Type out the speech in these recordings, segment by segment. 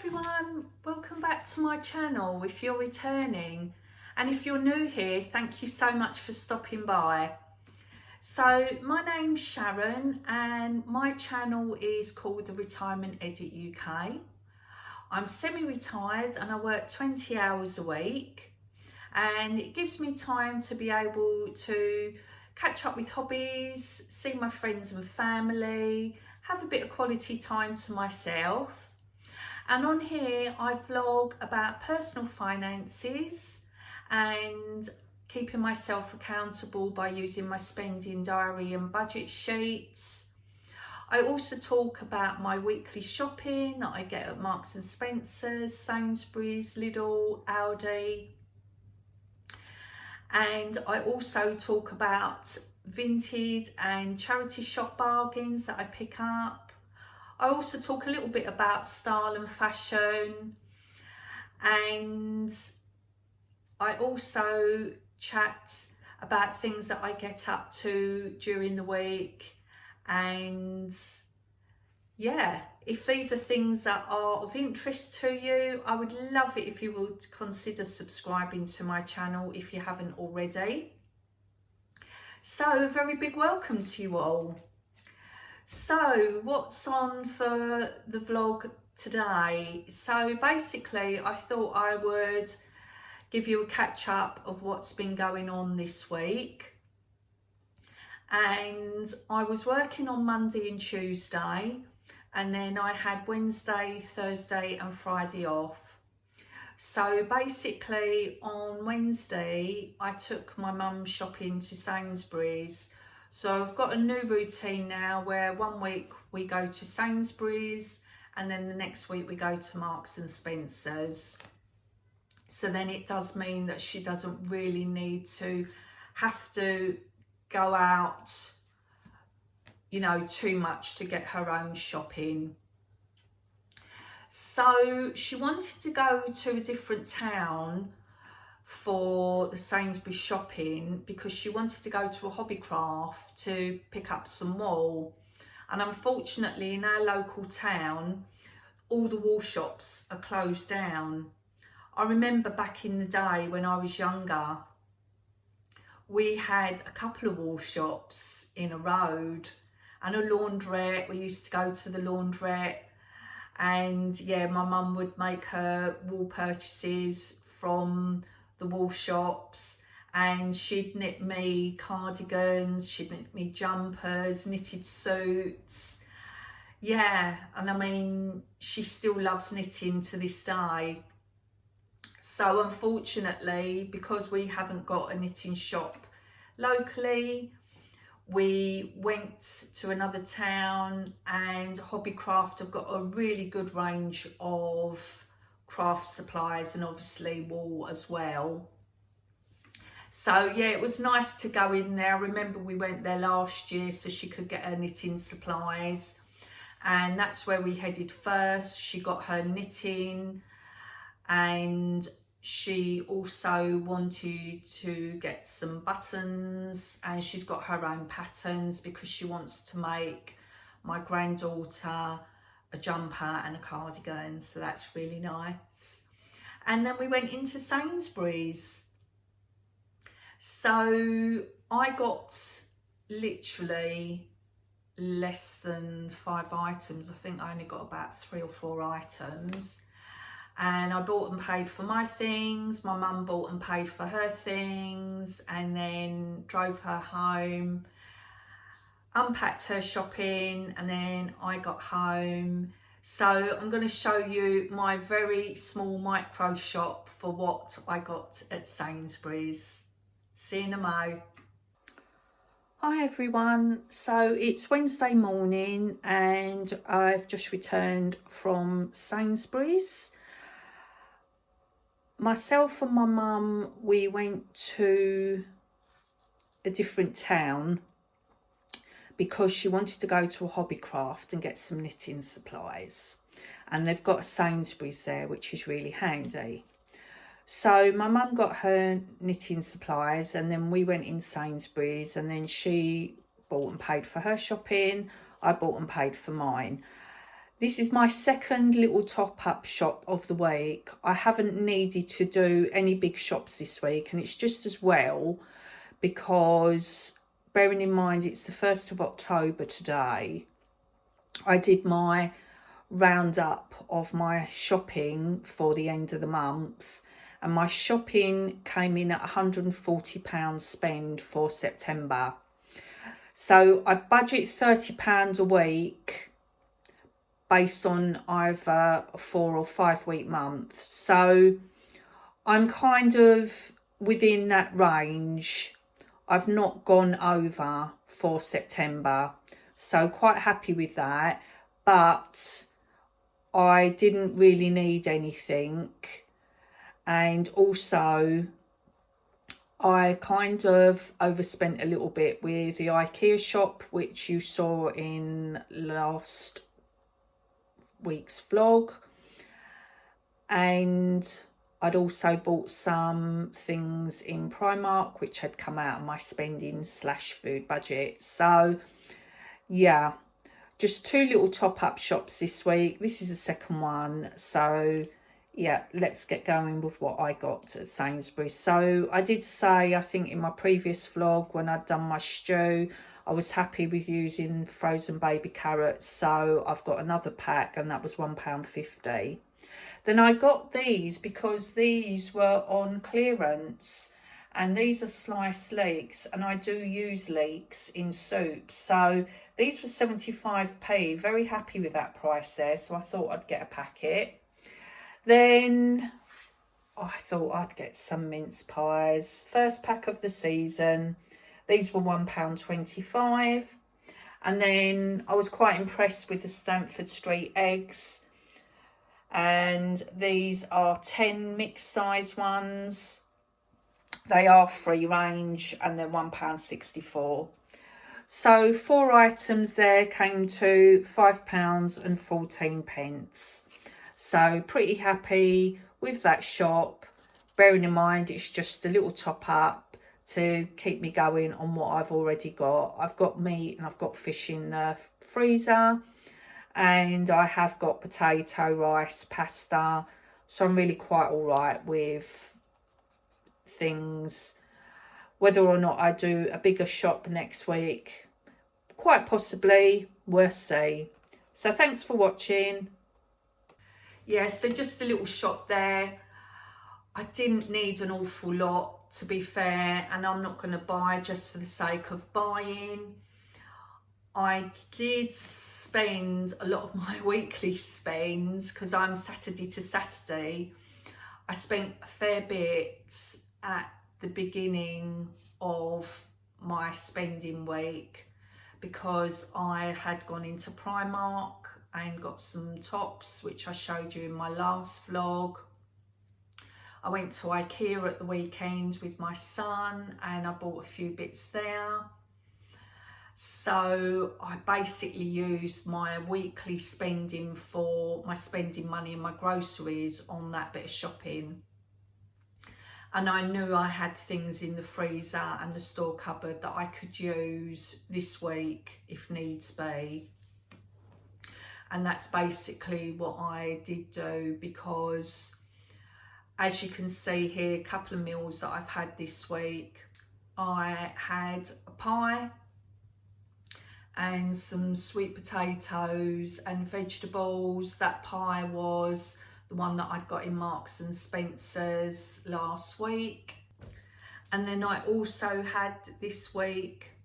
everyone, welcome back to my channel if you're returning, and if you're new here, thank you so much for stopping by. So my name's Sharon and my channel is called the Retirement Edit UK. I'm semi-retired and I work 20 hours a week, and it gives me time to be able to catch up with hobbies, see my friends and family, have a bit of quality time to myself. And on here I vlog about personal finances and keeping myself accountable by using my spending diary and budget sheets. I also talk about my weekly shopping that I get at Marks and Spencer's, Sainsbury's, Lidl, Aldi. And I also talk about vintage and charity shop bargains that I pick up. I also talk a little bit about style and fashion, and I also chat about things that I get up to during the week. And yeah, if these are things that are of interest to you, I would love it if you would consider subscribing to my channel if you haven't already. So a very big welcome to you all. So what's on for the vlog today? So basically I thought I would give you a catch up of what's been going on this week. And I was working on Monday and Tuesday, and then I had Wednesday, Thursday and Friday off. So basically on Wednesday I took my mum shopping to Sainsbury's. So I've got a new routine now where one week we go to Sainsbury's and then the next week we go to Marks and Spencer's. So then it does mean that she doesn't really need to have to go out, you know, too much to get her own shopping. So she wanted to go to a different town for the Sainsbury's shopping because she wanted to go to a Hobbycraft to pick up some wool, and unfortunately in our local town all the wool shops are closed down. I remember back in the day when I was younger we had a couple of wool shops in a road and a laundrette. We used to go to the laundrette, and yeah, my mum would make her wool purchases from the wool shops, and she'd knit me cardigans, she'd knit me jumpers, knitted suits. Yeah, and I mean, she still loves knitting to this day. So unfortunately, because we haven't got a knitting shop locally, we went to another town, and Hobbycraft have got a really good range of craft supplies and obviously wool as well. So yeah, it was nice to go in there. I remember we went there last year so she could get her knitting supplies, and that's where we headed first. She got her knitting, and she also wanted to get some buttons, and she's got her own patterns because she wants to make my granddaughter a jumper and a cardigan, so that's really nice. And then we went into Sainsbury's. So I got literally less than 5 items. I think I only got about 3 or 4 items, and I bought and paid for my things, my mum bought and paid for her things, and then drove her home, unpacked her shopping, and then I got home. So I'm going to show you my very small micro shop for what I got at Sainsbury's. See you in a mo. Hi everyone, so it's Wednesday morning and I've just returned from Sainsbury's. Myself and my mum, we went to a different town because she wanted to go to a Hobbycraft and get some knitting supplies, and they've got a Sainsbury's there, which is really handy. So my mum got her knitting supplies, and then we went in Sainsbury's, and then she bought and paid for her shopping, I bought and paid for mine. This is my second little top-up shop of the week. I haven't needed to do any big shops this week, and it's just as well, because bearing in mind it's the 1st of October today, I did my roundup of my shopping for the end of the month, and my shopping came in at £140 spend for September. So I budget £30 a week based on either a 4 or 5 week month. So I'm kind of within that range. I've not gone over for September, so quite happy with that. But I didn't really need anything, and also I kind of overspent a little bit with the IKEA shop, which you saw in last week's vlog, and I'd also bought some things in Primark which had come out of my spending / food budget. So yeah, just 2 little top-up shops this week. This is the second one, so yeah, let's get going with what I got at Sainsbury's. So I did say, I think in my previous vlog when I'd done my stew, I was happy with using frozen baby carrots, so I've got another pack, and that was £1.50. Then I got these because these were on clearance, and these are sliced leeks, and I do use leeks in soup. So these were 75p, very happy with that price there, so I thought I'd get a packet. Then I thought I'd get some mince pies, first pack of the season. These were £1.25. And then I was quite impressed with the Stamford Street eggs. And these are 10 mixed size ones. They are free range, and they're £1.64. So 4 items there came to £5.14. So pretty happy with that shop, bearing in mind it's just a little top up to keep me going on what I've already got. I've got meat and I've got fish in the freezer, and I have got potato, rice, pasta, so I'm really quite all right with things. Whether or not I do a bigger shop next week, quite possibly, we'll see. So thanks for watching. Yeah, so just a little shop there. I didn't need an awful lot, to be fair, and I'm not going to buy just for the sake of buying. I did spend a lot of my weekly spends, because I'm Saturday to Saturday. I spent a fair bit at the beginning of my spending week, because I had gone into Primark and got some tops, which I showed you in my last vlog. I went to IKEA at the weekend with my son, and I bought a few bits there. So I basically used my weekly spending for my spending money and my groceries on that bit of shopping. And I knew I had things in the freezer and the store cupboard that I could use this week if needs be. And that's basically what I did do, because as you can see here, a couple of meals that I've had this week. I had a pie and some sweet potatoes and vegetables. That pie was the one that I'd got in Marks and Spencer's last week. And then I also had this week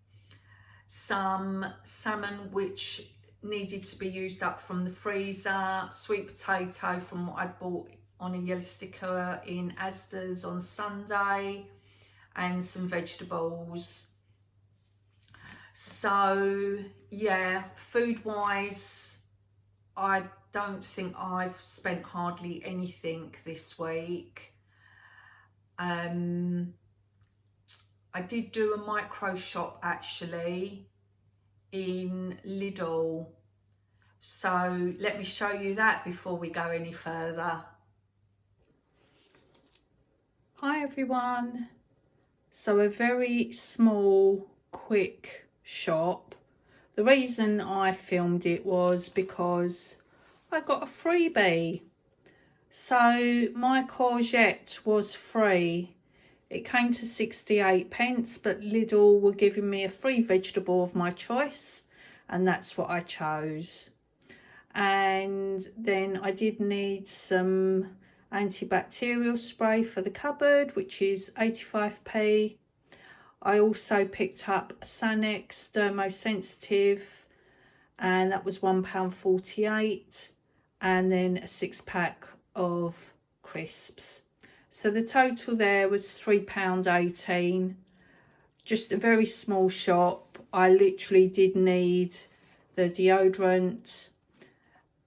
some salmon which needed to be used up from the freezer, sweet potato from what I'd bought on a yellow sticker in Asda's on Sunday, and some vegetables. So yeah, food wise, I don't think I've spent hardly anything this week. I did do a micro shop actually in Lidl, so let me show you that before we go any further. Hi everyone. So a very small quick shop. The reason I filmed it was because I got a freebie. So my courgette was free. It came to 68p, but Lidl were giving me a free vegetable of my choice, and that's what I chose. And then I did need some antibacterial spray for the cupboard, which is 85p. I also picked up Sanex Dermosensitive, and that was £1.48, and then a 6-pack of crisps. So the total there was £3.18. Just a very small shop. I literally did need the deodorant,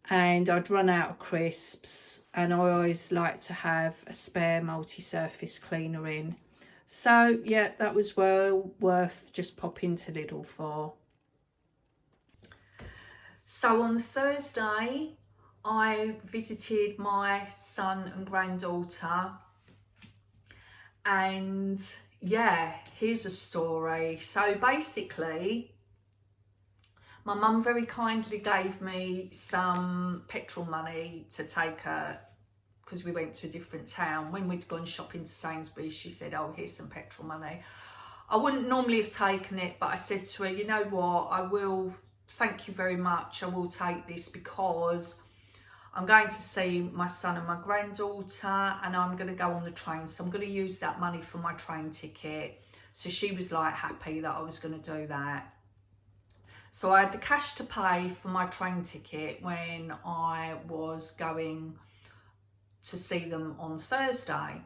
and I'd run out of crisps, and I always like to have a spare multi-surface cleaner in. So yeah, that was well worth just popping to Lidl for. So on Thursday, I visited my son and granddaughter, and yeah, here's a story. So basically, my mum very kindly gave me some petrol money to take her, because we went to a different town. When we'd gone shopping to Sainsbury's, she said, oh, here's some petrol money. I wouldn't normally have taken it, but I said to her, you know what, I will, thank you very much, I will take this, because I'm going to see my son and my granddaughter, and I'm going to go on the train, so I'm going to use that money for my train ticket. So she was like happy that I was going to do that. So I had the cash to pay for my train ticket when I was going to see them on Thursday.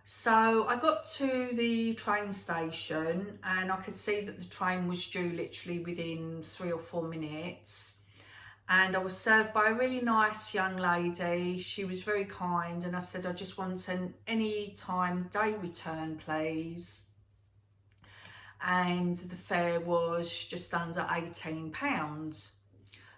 So I got to the train station, and I could see that the train was due literally within 3 or 4 minutes. And I was served by a really nice young lady. She was very kind, and I said, I just want an anytime day return, please. And the fare was just under £18.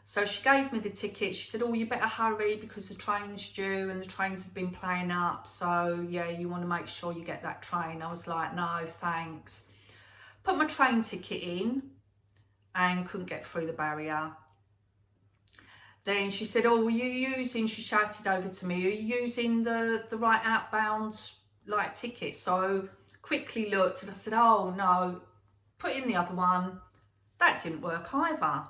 So she gave me the ticket. She said, oh, you better hurry because the train's due and the trains have been playing up. So yeah, you want to make sure you get that train. I was like, no, thanks. Put my train ticket in and couldn't get through the barrier. Then she said, oh, were you using, she shouted over to me, are you using the right outbound like ticket? So quickly looked, and I said, oh no, put in the other one. That didn't work either.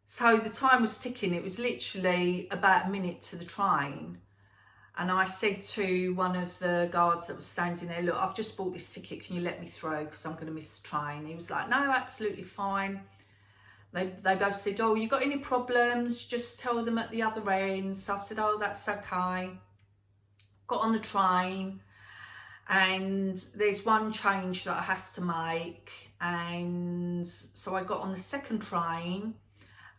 So the time was ticking. It was literally about a minute to the train. And I said to one of the guards that was standing there, look, I've just bought this ticket. Can you let me through? Because I'm going to miss the train. He was like, no, absolutely fine. They both said, oh, you got any problems? Just tell them at the other end. So I said, oh, that's okay. Got on the train, and there's one change that I have to make. And so I got on the second train,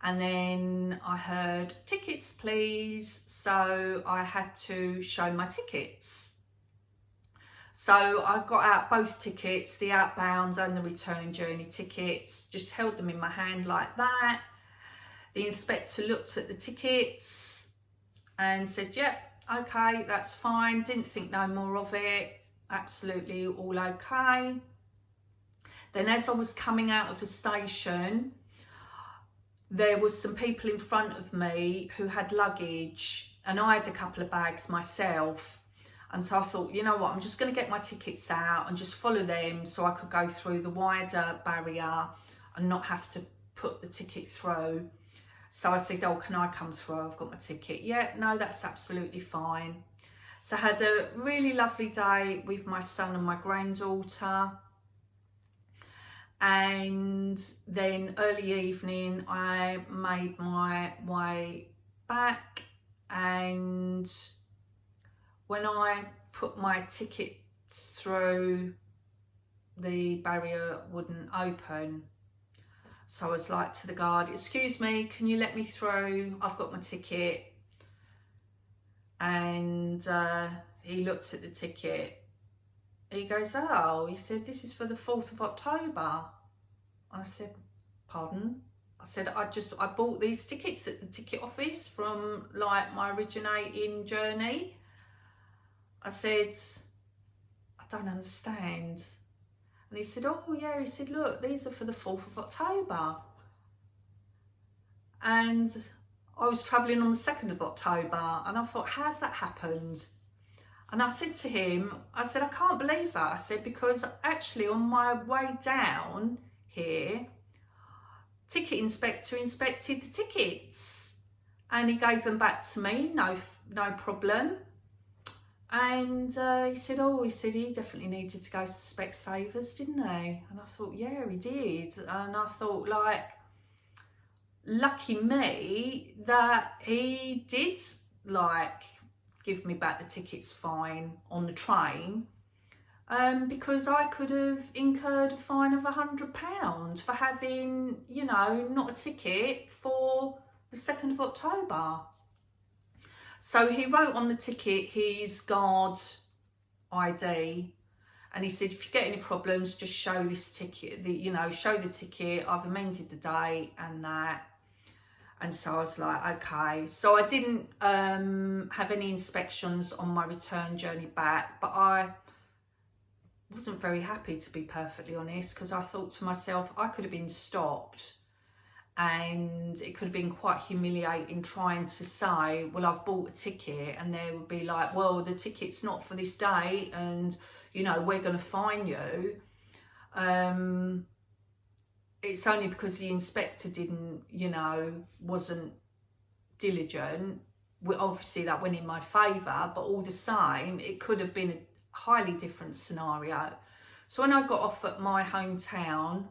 and then I heard, tickets please. So I had to show my tickets. So I got out both tickets, the outbound and the return journey tickets, just held them in my hand like that. The inspector looked at the tickets and said, yep, okay, that's fine. Didn't think no more of it. Absolutely all okay. Then as I was coming out of the station, there was some people in front of me who had luggage, and I had a couple of bags myself. And so I thought, you know what, I'm just going to get my tickets out and just follow them so I could go through the wider barrier and not have to put the ticket through. So I said, oh, can I come through? I've got my ticket. Yeah, no, that's absolutely fine. So I had a really lovely day with my son and my granddaughter. And then early evening, I made my way back, and when I put my ticket through, the barrier wouldn't open. So I was like to the guard, excuse me, can you let me through? I've got my ticket. And he looked at the ticket. He goes, oh, he said, this is for the 4th of October. And I said, pardon? I said, I bought these tickets at the ticket office from like my originating journey. I said, I don't understand. And he said, oh yeah, he said, look, these are for the 4th of October. And I was travelling on the 2nd of October, and I thought, how's that happened? And I said to him, I said, I can't believe that. I said, because actually on my way down here, ticket inspector inspected the tickets and he gave them back to me, no problem. And he said, oh, he said he definitely needed to go to Specsavers, didn't he? And I thought, yeah, he did. And I thought, like, lucky me that he did, like, give me back the tickets fine on the train, because I could have incurred a fine of £100 for having, you know, not a ticket for the 2nd of October. So he wrote on the ticket his guard ID, and he said, if you get any problems, just show this ticket, show the ticket, I've amended the date and that. And so I was like, okay. So I didn't have any inspections on my return journey back, but I wasn't very happy, to be perfectly honest, because I thought to myself, I could have been stopped and it could have been quite humiliating trying to say, well, I've bought a ticket, and they would be like, well, the ticket's not for this date and, you know, we're going to fine you. It's only because the inspector didn't, you know, wasn't diligent. Obviously that went in my favour, but all the same, it could have been a highly different scenario. So when I got off at my hometown,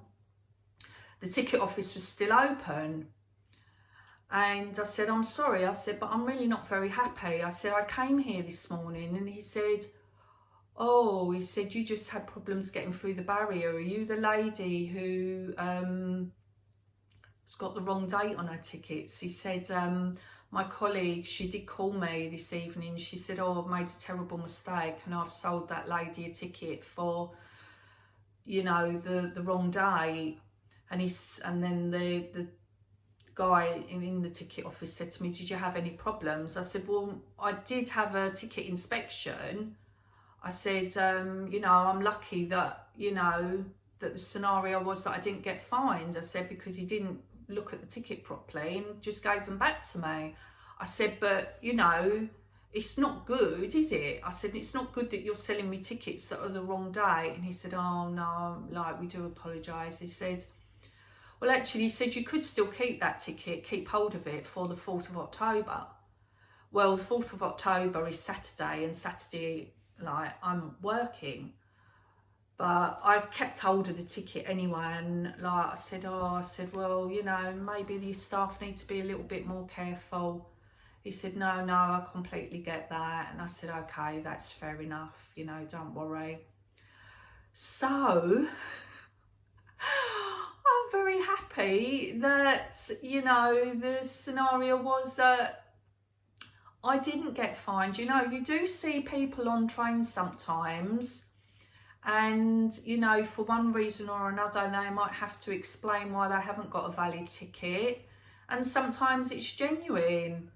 the ticket office was still open. And I said, I'm sorry, I said, but I'm really not very happy. I said, I came here this morning, and he said, oh, he said, you just had problems getting through the barrier. Are you the lady who has got the wrong date on her tickets? He said, my colleague, she did call me this evening. She said, oh, I've made a terrible mistake and I've sold that lady a ticket for, you know, the wrong date. And then the guy in the ticket office said to me, did you have any problems? I said, well, I did have a ticket inspection. I said, you know, I'm lucky that, you know, that the scenario was that I didn't get fined. I said, because he didn't look at the ticket properly and just gave them back to me. I said, but, you know, it's not good, is it? I said, it's not good that you're selling me tickets that are the wrong day. And he said, oh, no, like, we do apologise. He said, well, actually, he said, you could still keep that ticket, keep hold of it for the 4th of October. Well, the 4th of October is Saturday, and Saturday, like, I'm working, but I kept hold of the ticket anyway. And like I said, well, you know, maybe these staff need to be a little bit more careful. He said, no, I completely get that. And I said, okay, that's fair enough, you know, don't worry. So I'm very happy that, you know, the scenario was that I didn't get fined. You know, you do see people on trains sometimes, and, you know, for one reason or another, they might have to explain why they haven't got a valid ticket. And sometimes it's genuine.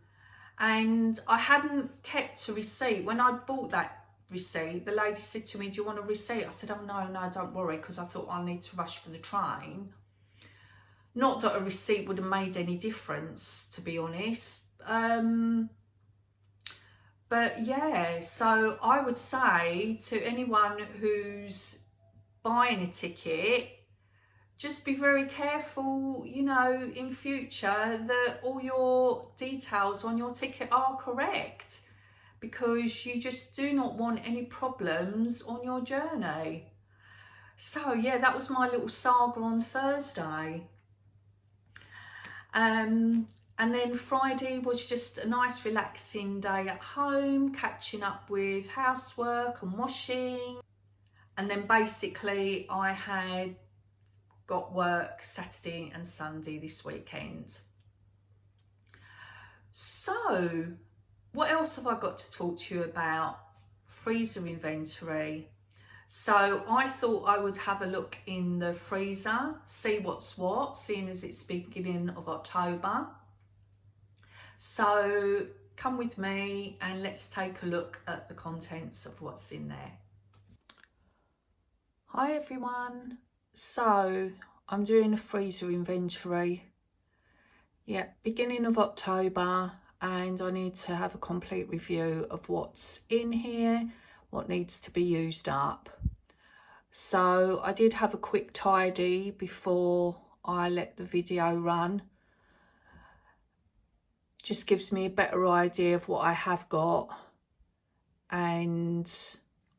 And I hadn't kept a receipt. When I bought that receipt, the lady said to me, do you want a receipt? I said, oh, no, don't worry, because I thought I need to rush for the train. Not that a receipt would have made any difference, to be honest. But yeah, so I would say to anyone who's buying a ticket, just be very careful, you know, in future that all your details on your ticket are correct, because you just do not want any problems on your journey. So yeah, that was my little saga on Thursday. And then Friday was just a nice relaxing day at home, catching up with housework and washing. And then basically I had got work Saturday and Sunday this weekend. So what else have I got to talk to you about? Freezer inventory. So I thought I would have a look in the freezer, see what's what, seeing as it's beginning of October. So come with me and let's take a look at the contents of what's in there. Hi everyone. So I'm doing a freezer inventory. Yeah, beginning of October, and I need to have a complete review of what's in here, what needs to be used up. So I did have a quick tidy before I let the video run. Just gives me a better idea of what I have got, and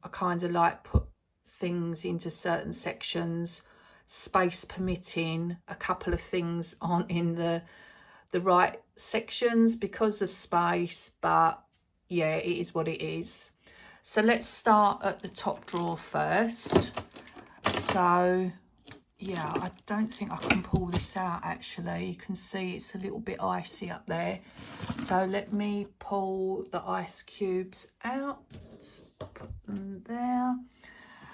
I kind of like put things into certain sections, space permitting. A couple of things aren't in the right sections because of space, but yeah, it is what it is. So let's start at the top drawer first. So yeah, I don't think I can pull this out actually. You can see it's a little bit icy up there. So let me pull the ice cubes out, put them there.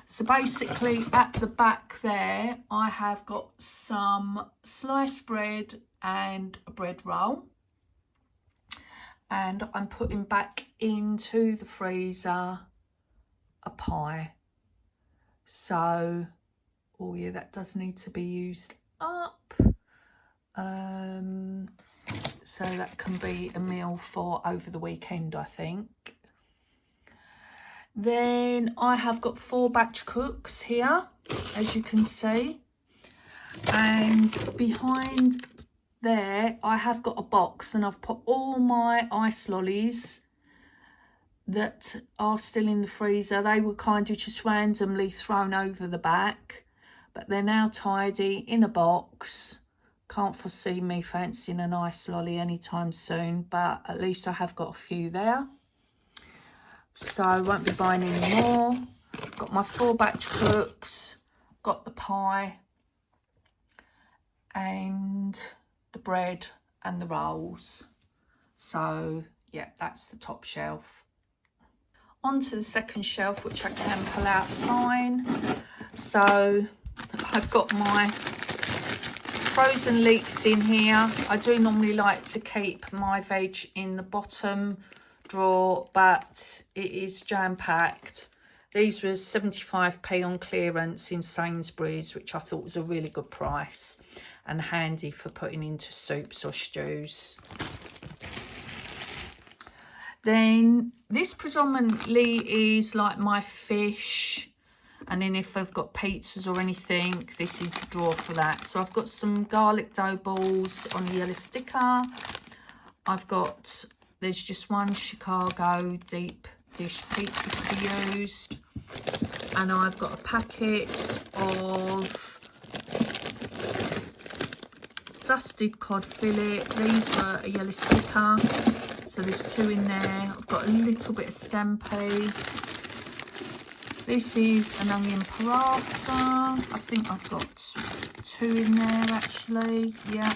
So basically at the back there, I have got some sliced bread and a bread roll. And I'm putting back into the freezer a pie. So, oh yeah, that does need to be used up. So that can be a meal for over the weekend, I think. Then I have got 4 batch cooks here, as you can see. And behind there, I have got a box and I've put all my ice lollies that are still in the freezer. They were kind of just randomly thrown over the back, but they're now tidy in a box. Can't foresee me fancying an ice lolly anytime soon, but at least I have got a few there. So I won't be buying any more. Got my 4 batch cooks, got the pie and the bread and the rolls. So yeah, that's the top shelf. Onto the second shelf, which I can pull out fine. So I've got my frozen leeks in here. I do normally like to keep my veg in the bottom drawer, but it is jam-packed. These were 75p on clearance in Sainsbury's, which I thought was a really good price and handy for putting into soups or stews. Then this predominantly is like my fish, and then if I've got pizzas or anything, this is the drawer for that. So I've got some garlic dough balls on the yellow sticker. I've got, there's just one Chicago deep dish pizza to be used, and I've got a packet of dusted cod fillet. These were a yellow sticker, so there's 2 in there. I've got a little bit of scampi. This is an onion paratha. I think I've got 2 in there actually, yeah.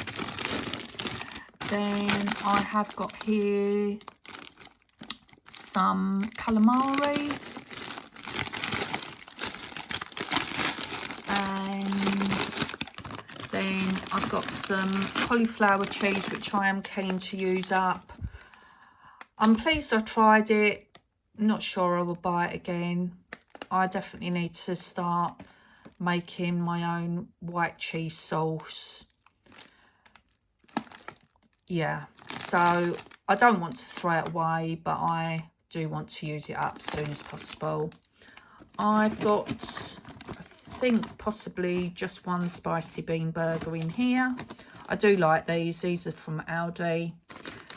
Then I have got here some calamari. And then I've got some cauliflower cheese, which I am keen to use up. I'm pleased I tried it. I'm not sure I will buy it again. I definitely need to start making my own white cheese sauce. Yeah, so I don't want to throw it away, but I do want to use it up as soon as possible. I've got, I think, possibly just 1 spicy bean burger in here. I do like these. These are from Aldi.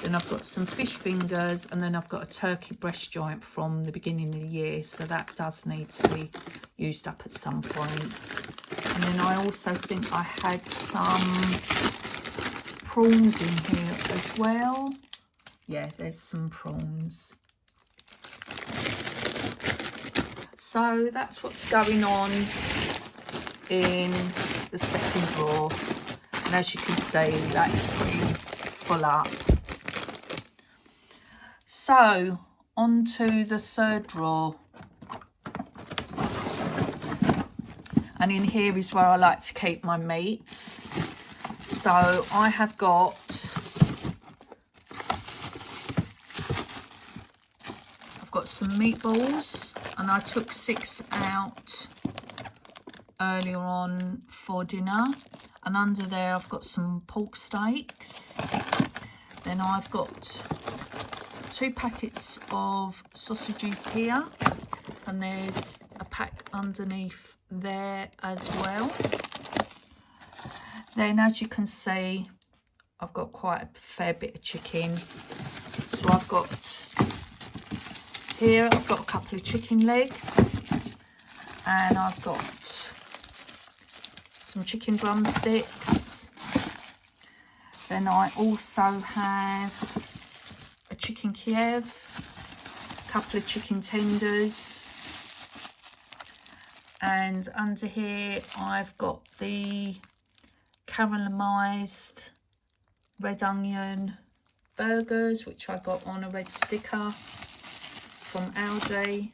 Then I've got some fish fingers, and then I've got a turkey breast joint from the beginning of the year, so that does need to be used up at some point. And then I also think I had some prawns in here as well. Yeah, there's some prawns. So that's what's going on in the second drawer, and as you can see, that's pretty full up. So on to the third drawer, and in here is where I like to keep my meats. So I have got some meatballs, and I took 6 out earlier on for dinner. And under there I've got some pork steaks. Then I've got 2 packets of sausages here, and there's a pack underneath there as well. Then, as you can see, I've got quite a fair bit of chicken. So I've got here, I've got a couple of chicken legs, and I've got some chicken drumsticks. Then I also have a chicken Kiev, a couple of chicken tenders, and under here I've got the caramelised red onion burgers, which I got on a red sticker from Aldi.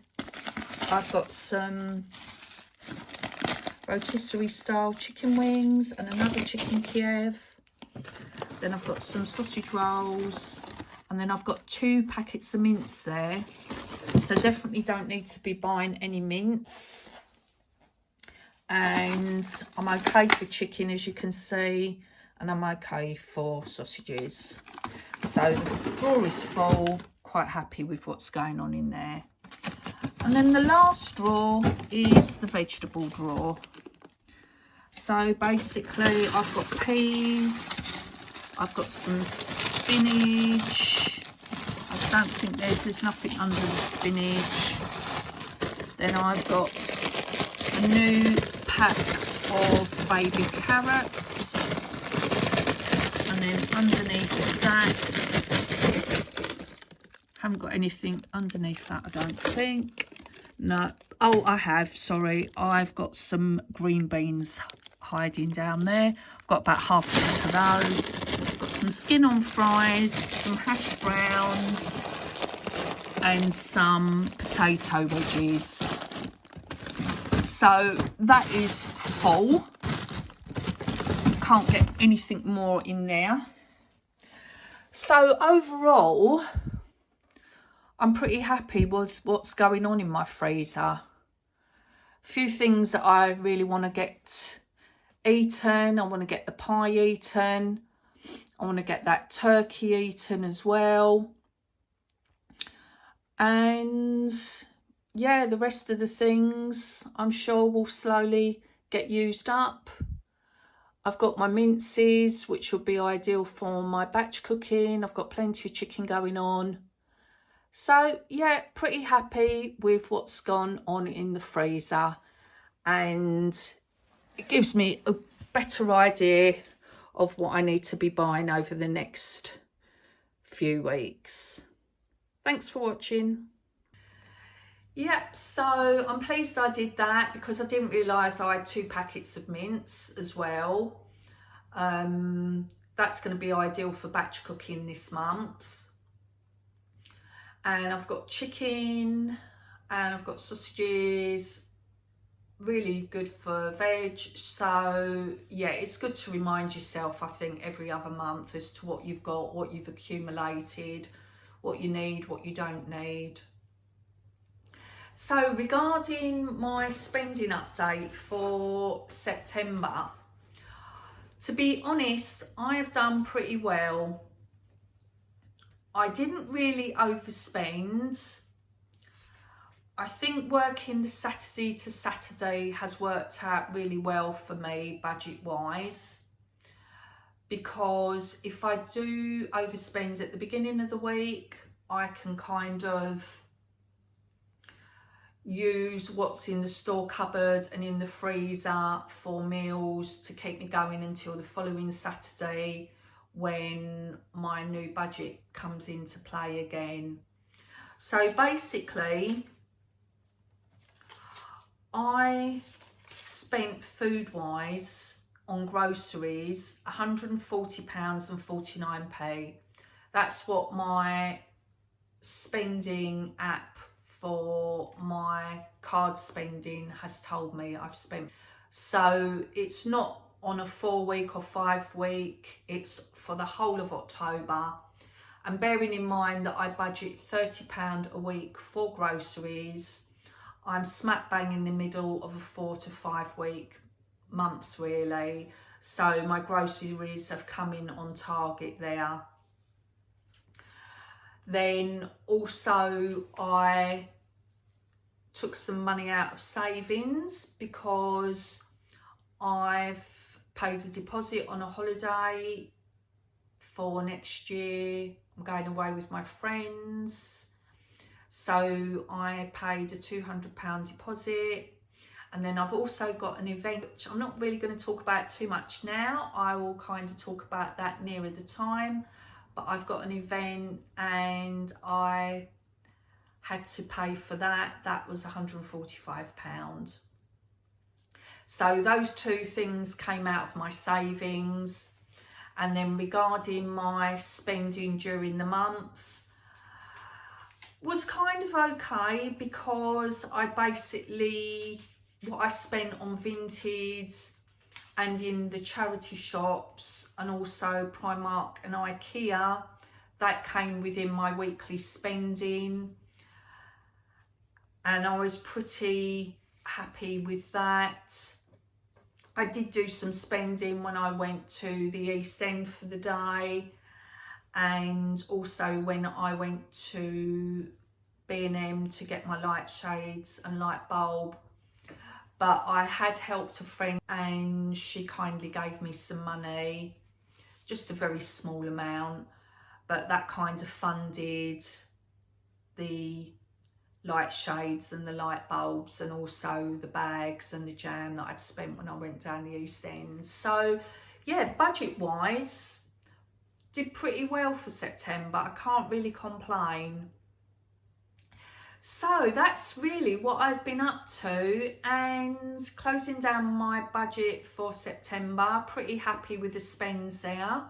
I've got some rotisserie style chicken wings and another chicken Kiev. Then I've got some sausage rolls, and then I've got 2 packets of mince there. So definitely don't need to be buying any mince. And I'm okay for chicken, as you can see, and I'm okay for sausages. So the drawer is full, quite happy with what's going on in there. And then the last drawer is the vegetable drawer. So basically I've got peas, I've got some spinach. I don't think there's nothing under the spinach. Then I've got a new pack of baby carrots. And then underneath that, haven't got anything underneath that, I don't think. No, oh, I have, sorry. I've got some green beans hiding down there. I've got about half a pack of those. I've got some skin on fries, some hash browns, and some potato wedges. So that is full. Can't get anything more in there. So overall, I'm pretty happy with what's going on in my freezer. A few things that I really want to get eaten. I want to get the pie eaten. I want to get that turkey eaten as well. And yeah, the rest of the things I'm sure will slowly get used up. I've got my minces, which would be ideal for my batch cooking. I've got plenty of chicken going on. So yeah, pretty happy with what's gone on in the freezer, and it gives me a better idea of what I need to be buying over the next few weeks. Thanks for watching. Yep, so I'm pleased I did that because I didn't realise I had 2 packets of mince as well. That's going to be ideal for batch cooking this month. And I've got chicken and I've got sausages, really good for veg. So yeah, it's good to remind yourself, I think, every other month as to what you've got, what you've accumulated, what you need, what you don't need. So regarding my spending update for September, to be honest, I have done pretty well. I didn't really overspend. I think working the Saturday to Saturday has worked out really well for me budget wise, because if I do overspend at the beginning of the week, I can kind of use what's in the store cupboard and in the freezer for meals to keep me going until the following Saturday, when my new budget comes into play again. So basically, I spent food-wise on groceries £140.49. That's what my spending app for my card spending has told me I've spent. So it's not on a 4-week or 5-week, it's for the whole of October. And bearing in mind that I budget £30 a week for groceries, I'm smack bang in the middle of a 4 to 5 week month really. So my groceries have come in on target there. Then also I took some money out of savings because I've paid a deposit on a holiday for next year. I'm going away with my friends. So I paid a £200 deposit. And then I've also got an event, which I'm not really going to talk about too much now. I will kind of talk about that nearer the time. But I've got an event and I had to pay for that. That was £145. So those two things came out of my savings. And then regarding my spending during the month, was kind of okay, because I basically, what I spent on Vinted and in the charity shops and also Primark and IKEA, that came within my weekly spending, and I was pretty happy with that. I did do some spending when I went to the East End for the day, and also when I went to B&M to get my light shades and light bulb. But I had helped a friend and she kindly gave me some money, just a very small amount, but that kind of funded the light shades and the light bulbs, and also the bags and the jam that I'd spent when I went down the East End. So yeah, budget wise, did pretty well for September. I can't really complain. So that's really what I've been up to, and closing down my budget for September. Pretty happy with the spends there.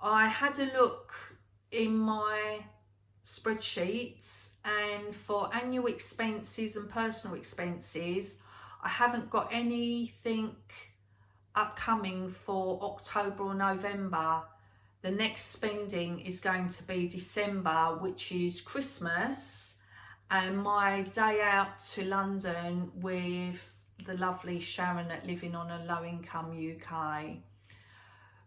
I had a look in my spreadsheets, and for annual expenses and personal expenses, I haven't got anything upcoming for October or November. The next spending is going to be December, which is Christmas, and my day out to London with the lovely Sharon at Living on a Low Income UK.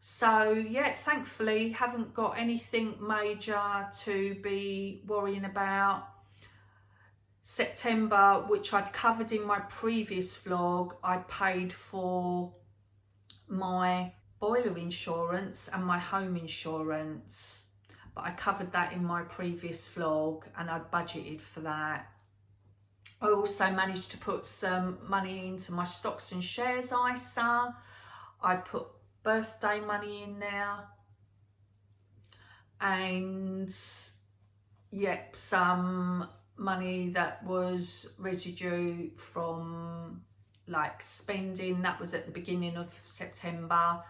So yeah, thankfully haven't got anything major to be worrying about. September, which I'd covered in my previous vlog, I paid for my boiler insurance and my home insurance, but I covered that in my previous vlog and I'd budgeted for that. I also managed to put some money into my stocks and shares ISA. I put birthday money in there, and yep, some money that was residue from like spending that was at the beginning of September.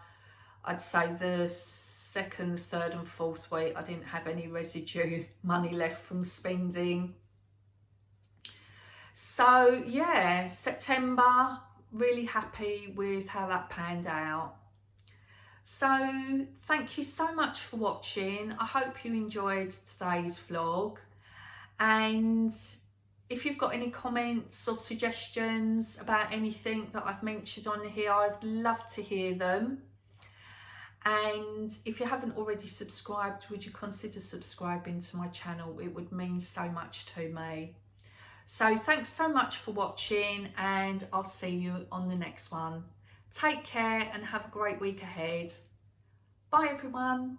I'd say the second, third and fourth week I didn't have any residue money left from spending. So yeah, September, really happy with how that panned out. So thank you so much for watching. I hope you enjoyed today's vlog, and if you've got any comments or suggestions about anything that I've mentioned on here, I'd love to hear them. And if you haven't already subscribed, would you consider subscribing to my channel? It would mean so much to me. So thanks so much for watching, and I'll see you on the next one. Take care and have a great week ahead. Bye everyone.